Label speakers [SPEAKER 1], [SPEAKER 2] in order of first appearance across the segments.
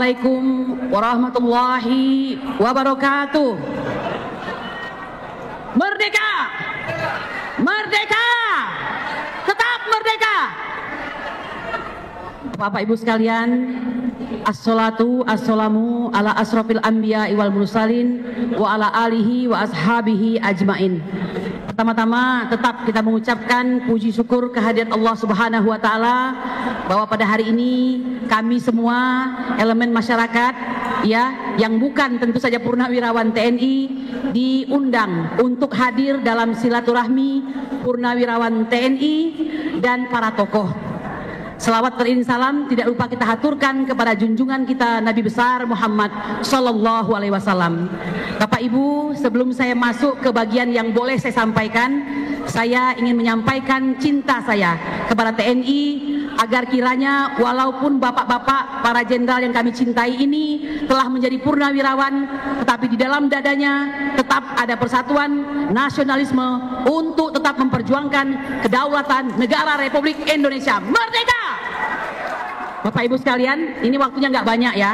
[SPEAKER 1] Assalamualaikum warahmatullahi wabarakatuh. Merdeka! Merdeka! Tetap merdeka! Bapak Ibu sekalian, assalatu assalamu ala asrofil anbiya wal mursalin wa ala alihi wa ashabihi ajmain. Pertama-tama tetap kita mengucapkan puji syukur kehadirat Allah Subhanahu wa taala bahwa pada hari ini kami semua elemen masyarakat ya yang bukan tentu saja purnawirawan TNI diundang untuk hadir dalam silaturahmi purnawirawan TNI dan para tokoh. Selawat beriring salam tidak lupa kita haturkan kepada junjungan kita Nabi besar Muhammad Sallallahu Alaihi Wasallam. Bapak Ibu, sebelum saya masuk ke bagian yang boleh saya sampaikan, saya ingin menyampaikan cinta saya kepada TNI agar kiranya walaupun bapak-bapak para jenderal yang kami cintai ini telah menjadi purnawirawan, tetapi di dalam dadanya tetap ada persatuan nasionalisme untuk tetap memperjuangkan kedaulatan negara Republik Indonesia. Merdeka! Bapak Ibu sekalian, ini waktunya nggak banyak ya.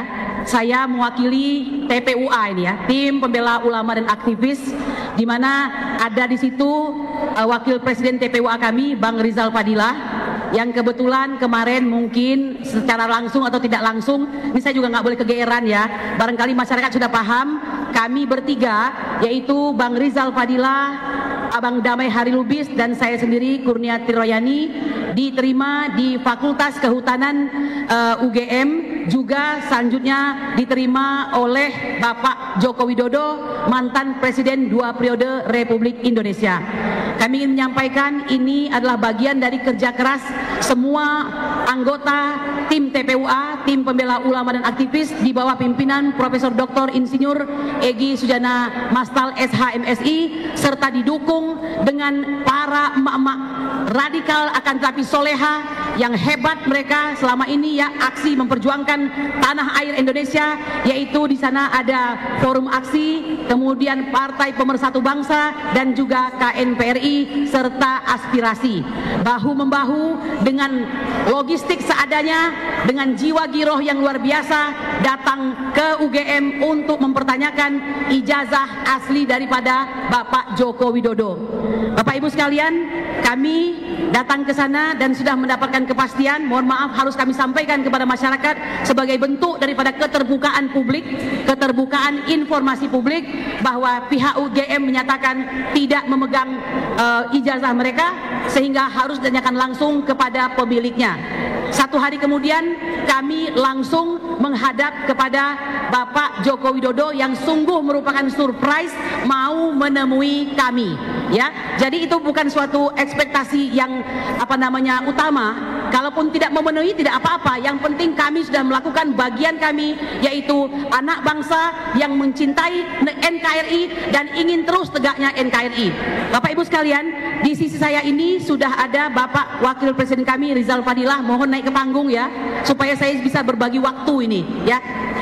[SPEAKER 1] Saya mewakili TPUA ini ya, Tim Pembela Ulama dan Aktivis, di mana ada di situ Wakil Presiden TPUA kami, Bang Rizal Fadilah, yang kebetulan kemarin mungkin secara langsung atau tidak langsung, ini saya juga nggak boleh kegeeran ya, barangkali masyarakat sudah paham, kami bertiga, yaitu Bang Rizal Fadilah, Abang Damai Hari Lubis, dan saya sendiri Kurniati Royani, diterima di Fakultas Kehutanan UGM, juga selanjutnya diterima oleh Bapak Joko Widodo, mantan Presiden 2 periode Republik Indonesia. Kami ingin menyampaikan ini adalah bagian dari kerja keras semua anggota tim TPUA, Tim Pembela Ulama dan Aktivis di bawah pimpinan Profesor Dr. Insinyur Egy Sujana Mastal SH.MSI, serta didukung dengan para emak-emak radikal akan tetapi soleha yang hebat mereka selama ini ya, aksi memperjuangkan tanah air Indonesia, yaitu di sana ada Forum Aksi, kemudian Partai Pemersatu Bangsa, dan juga KNPRI serta Aspirasi, bahu-membahu dengan logistik seadanya, dengan jiwa giroh yang luar biasa datang ke UGM untuk mempertanyakan ijazah asli daripada Bapak Joko Widodo. Bapak Ibu sekalian, kami datang ke sana dan sudah mendapatkan kepastian, mohon maaf harus kami sampaikan kepada masyarakat sebagai bentuk daripada keterbukaan publik, keterbukaan informasi publik, bahwa pihak UGM menyatakan tidak memegang ijazah mereka sehingga harus ditanyakan langsung kepada pemiliknya. Satu hari kemudian kami langsung menghadap kepada Bapak Joko Widodo yang sungguh merupakan surprise mau menemui kami ya. Jadi itu bukan suatu ekspektasi yang utama. Kalaupun tidak memenuhi tidak apa-apa, yang penting kami sudah melakukan bagian kami, yaitu anak bangsa yang mencintai NKRI dan ingin terus tegaknya NKRI. Bapak Ibu sekalian, di sisi saya ini sudah ada Bapak Wakil Presiden kami Rizal Fadilah, mohon naik ke panggung ya, supaya saya bisa berbagi waktu ini ya,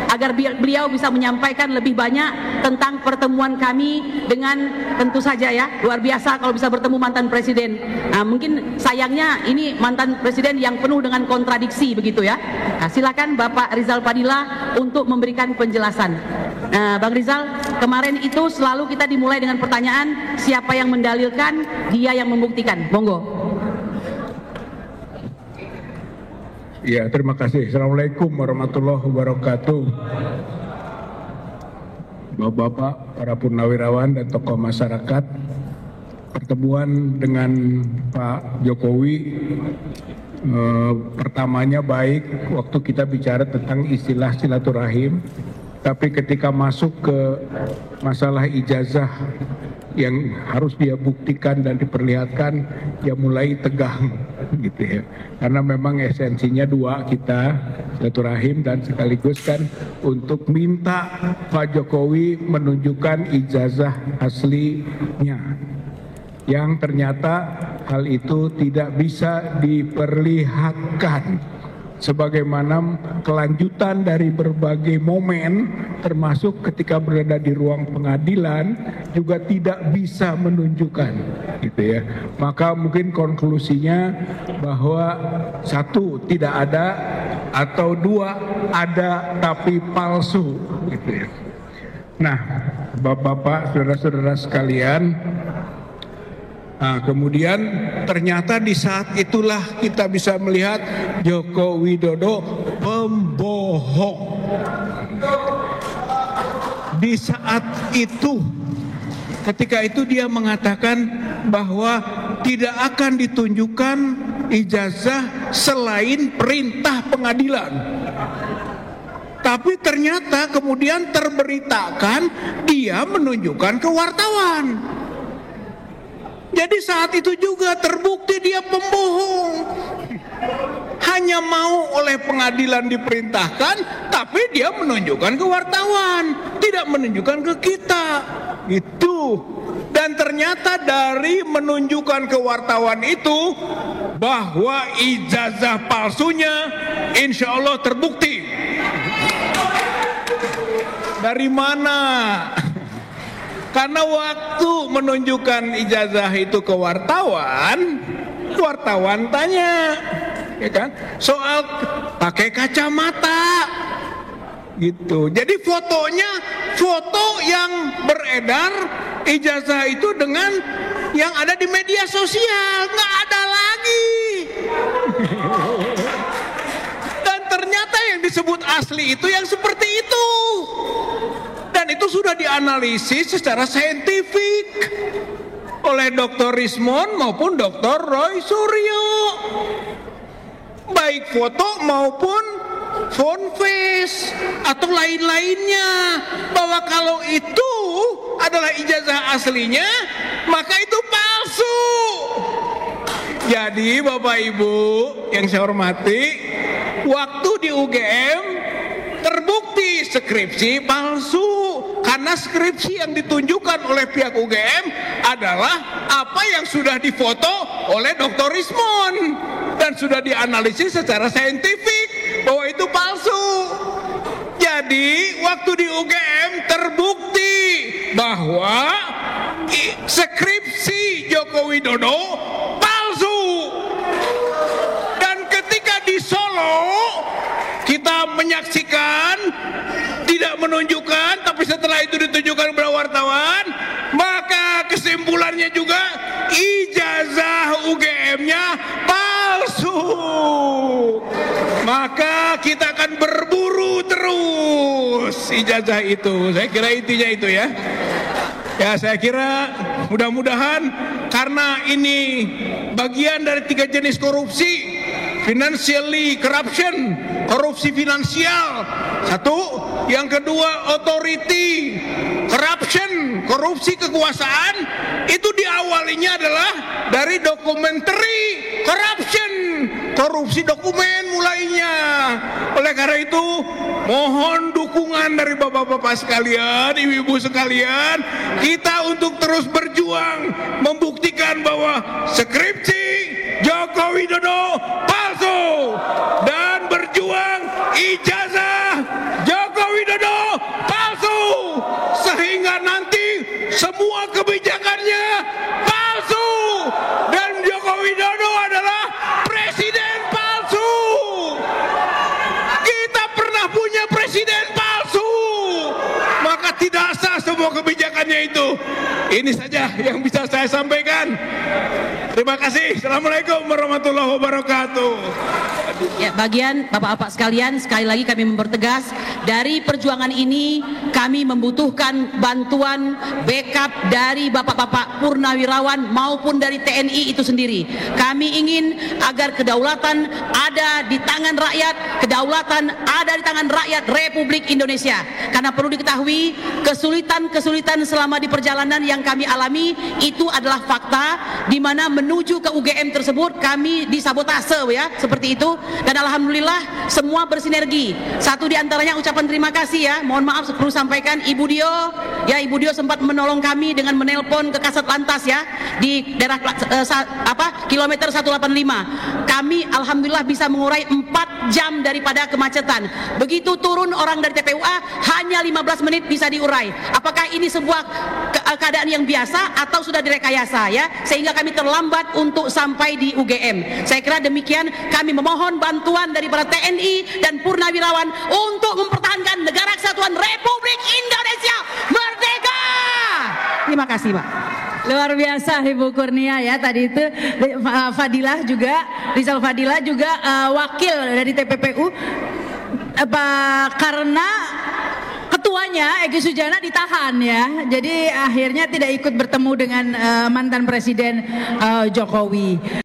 [SPEAKER 1] agar beliau bisa menyampaikan lebih banyak tentang pertemuan kami dengan, tentu saja ya, luar biasa kalau bisa bertemu mantan presiden. Nah, mungkin sayangnya ini mantan presiden yang penuh dengan kontradiksi begitu ya. Nah, silakan Bapak Rizal Fadilah untuk memberikan penjelasan. Nah, Bang Rizal, kemarin itu selalu kita dimulai dengan pertanyaan siapa yang mendalilkan, dia yang membuktikan. Monggo.
[SPEAKER 2] Ya, terima kasih. Assalamualaikum warahmatullahi wabarakatuh. Bapak-bapak, para purnawirawan dan tokoh masyarakat, pertemuan dengan Pak Jokowi pertamanya baik waktu kita bicara tentang istilah silaturahim, tapi ketika masuk ke masalah ijazah yang harus dia buktikan dan diperlihatkan, ya mulai tegang gitu ya, karena memang esensinya dua, kita silaturahim dan sekaligus kan untuk minta Pak Jokowi menunjukkan ijazah aslinya, yang ternyata hal itu tidak bisa diperlihatkan sebagaimana kelanjutan dari berbagai momen termasuk ketika berada di ruang pengadilan juga tidak bisa menunjukkan gitu ya. Maka mungkin konklusinya bahwa satu tidak ada atau dua ada tapi palsu gitu ya. Nah, Bapak-bapak, saudara-saudara sekalian, kemudian ternyata di saat itulah kita bisa melihat Joko Widodo pembohong. Di saat itu, ketika itu dia mengatakan bahwa tidak akan ditunjukkan ijazah selain perintah pengadilan. Tapi ternyata kemudian terberitakan dia menunjukkan ke wartawan. Jadi saat itu juga terbukti dia pembohong. Hanya mau oleh pengadilan diperintahkan, tapi dia menunjukkan ke wartawan, tidak menunjukkan ke kita. Itu. Dan ternyata dari menunjukkan ke wartawan itu bahwa ijazah palsunya insya Allah terbukti. Dari mana? Karena waktu menunjukkan ijazah itu ke wartawan, wartawan tanya, ya kan, soal pakai kacamata, gitu. Jadi fotonya, foto yang beredar ijazah itu dengan yang ada di media sosial, nggak ada lagi. Dan ternyata yang disebut asli itu yang seperti itu. Dan itu sudah dianalisis secara saintifik oleh Dr. Rismond maupun Dr. Roy Suryo. Baik foto maupun phone face atau lain-lainnya. Bahwa kalau itu adalah ijazah aslinya, maka itu palsu. Jadi Bapak Ibu yang saya hormati, waktu di UGM terbukti skripsi palsu. Karena skripsi yang ditunjukkan oleh pihak UGM adalah apa yang sudah difoto oleh Dr. Rismond dan sudah dianalisis secara saintifik bahwa itu palsu. Jadi waktu di UGM terbukti bahwa skripsi Joko Widodo palsu. Dan ketika di Solo kita menyaksikan, tidak menunjukkan, tapi setelah itu ditunjukkan kepada wartawan, maka kesimpulannya juga ijazah UGM-nya palsu. Maka kita akan berburu terus ijazah itu. Saya kira intinya itu ya. Ya, saya kira mudah-mudahan karena ini bagian dari 3 jenis korupsi. Financially corruption, korupsi finansial. Satu, yang kedua authority corruption, korupsi kekuasaan. Itu diawalinya adalah dari documentary corruption, korupsi dokumen mulainya. Oleh karena itu, mohon dukungan dari bapak-bapak sekalian, ibu-ibu sekalian, kita untuk terus berjuang membuktikan bahwa skripsi Joko Widodo palsu dan berjuang ijazah Joko Widodo palsu sehingga nanti semua kebijakannya palsu dan Joko Widodo adalah presiden palsu. Kita pernah punya presiden palsu, maka tidak sah semua kebijakannya itu. Ini saja yang bisa saya sampaikan. Terima kasih. Assalamualaikum warahmatullahi wabarakatuh.
[SPEAKER 1] Ya, bagian bapak-bapak sekalian, sekali lagi kami mempertegas, dari perjuangan ini kami membutuhkan bantuan backup dari bapak-bapak purnawirawan maupun dari TNI itu sendiri. Kami ingin agar kedaulatan ada di tangan rakyat, kedaulatan ada di tangan rakyat Republik Indonesia. Karena perlu diketahui, kesulitan-kesulitan selama di perjalanan yang kami alami itu adalah fakta, di mana menuju ke UGM tersebut kami disabotase ya, seperti itu. Dan alhamdulillah semua bersinergi. Satu di antaranya ucapan terima kasih ya, mohon maaf perlu sampaikan Ibu Dio, ya Ibu Dio sempat menolong kami dengan menelpon ke Kasat Lantas ya di daerah kilometer 185. Kami alhamdulillah bisa mengurai 4 jam daripada kemacetan. Begitu turun orang dari TPUA hanya 15 menit bisa diurai. Apakah ini sebuah keadaan yang biasa atau sudah direkayasa ya, sehingga kami terlambat untuk sampai di UGM. Saya kira demikian, kami memohon bantuan daripada TNI dan Purnawirawan untuk mempertahankan Negara Kesatuan Republik Indonesia merdeka. Terima kasih, Pak.
[SPEAKER 3] Luar biasa Ibu Kurnia ya, tadi itu Fadilah juga, Rizal Fadilah juga wakil dari TPPU karena ketuanya Egy Sujana ditahan ya, jadi akhirnya tidak ikut bertemu dengan mantan Presiden Jokowi.